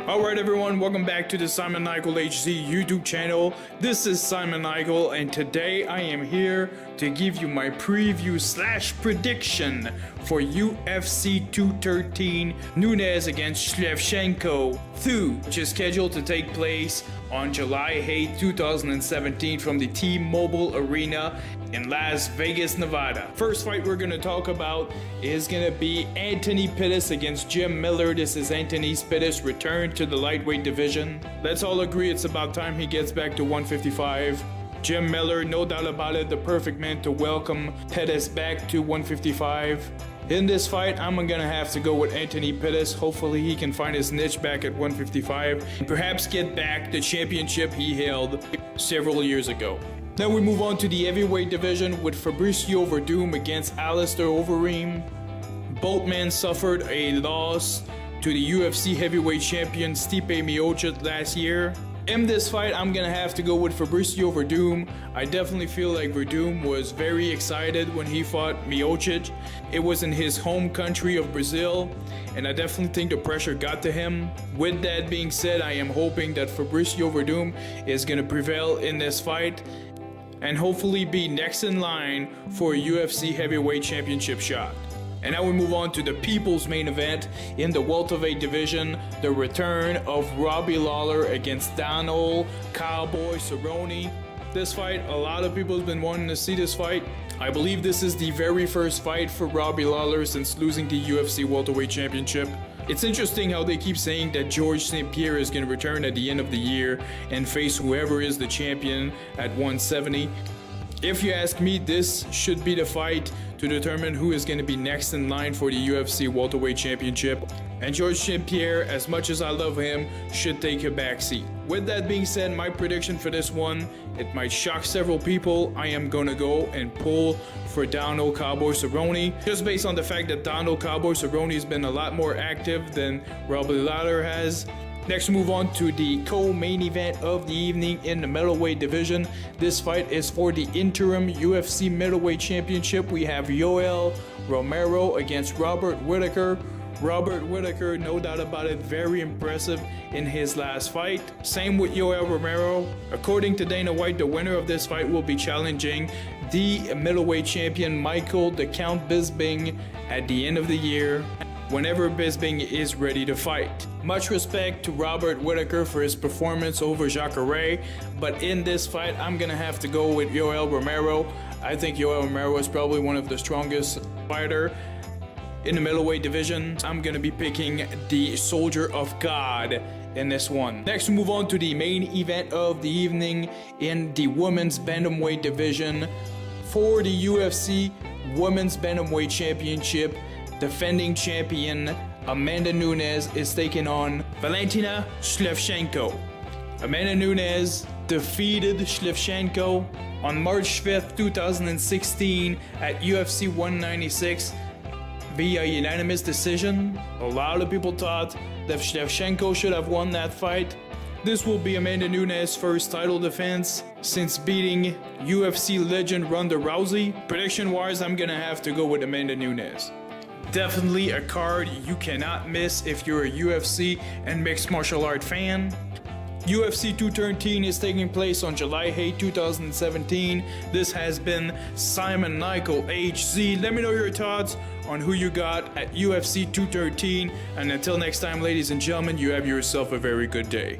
Alright everyone, welcome back to the Simon Nigel HZ YouTube channel. This is Simon Nigel and today I am here to give you my preview / prediction for UFC 213 Nunes against Shevchenko 2, which is scheduled to take place on July 8, 2017 from the T-Mobile Arena in Las Vegas, Nevada. First fight we're going to talk about is going to be Anthony Pettis against Jim Miller. This is Anthony Pettis' return to the lightweight division. Let's all agree it's about time he gets back to 155. Jim Miller, no doubt about it, the perfect man to welcome Pettis back to 155. In this fight, I'm gonna have to go with Anthony Pettis. Hopefully he can find his niche back at 155 and perhaps get back the championship he held several years ago. Then we move on to the heavyweight division with Fabricio Werdum against Alistair Overeem. Both men suffered a loss to the UFC heavyweight champion Stipe Miocic last year. In this fight, I'm gonna have to go with Fabricio Werdum. I definitely feel like Werdum was very excited when he fought Miocic. It was in his home country of Brazil, and I definitely think the pressure got to him. With that being said, I am hoping that Fabricio Werdum is gonna prevail in this fight and hopefully be next in line for a UFC heavyweight championship shot. And now we move on to the people's main event in the welterweight division, the return of Robbie Lawler against Donald Cowboy Cerrone. This fight, a lot of people have been wanting to see this fight. I believe this is the very first fight for Robbie Lawler since losing the UFC welterweight championship. It's interesting how they keep saying that George St-Pierre is going to return at the end of the year and face whoever is the champion at 170. If you ask me, this should be the fight to determine who is going to be next in line for the UFC welterweight championship. And George St-Pierre, as much as I love him, should take a backseat. With that being said, my prediction for this one, it might shock several people. I am going to go and pull for Donald Cowboy Cerrone, just based on the fact that Donald Cowboy Cerrone has been a lot more active than Robbie Lawler has. Next, move on to the co-main event of the evening in the middleweight division. This fight is for the interim UFC middleweight championship. We have Yoel Romero against Robert Whittaker. Robert Whittaker, no doubt about it, very impressive in his last fight. Same with Yoel Romero. According to Dana White, the winner of this fight will be challenging the middleweight champion Michael the Count Bisping at the end of the year, whenever Bisping is ready to fight. Much respect to Robert Whittaker for his performance over Jacare, but in this fight, I'm gonna have to go with Yoel Romero. I think Yoel Romero is probably one of the strongest fighter in the middleweight division. I'm gonna be picking the Soldier of God in this one. Next, we move on to the main event of the evening in the women's bantamweight division. For the UFC Women's Bantamweight Championship, defending champion Amanda Nunes is taking on Valentina Shevchenko. Amanda Nunes defeated Shevchenko on March 5th, 2016 at UFC 196 via unanimous decision. A lot of people thought that Shevchenko should have won that fight. This will be Amanda Nunes' first title defense since beating UFC legend Ronda Rousey. Prediction-wise, I'm gonna have to go with Amanda Nunes. Definitely a card you cannot miss if you're a UFC and mixed martial art fan. UFC 213 is taking place on July 8, 2017. This has been Simon Nigel HZ. Let me know your thoughts on who you got at UFC 213. And until next time, ladies and gentlemen, you have yourself a very good day.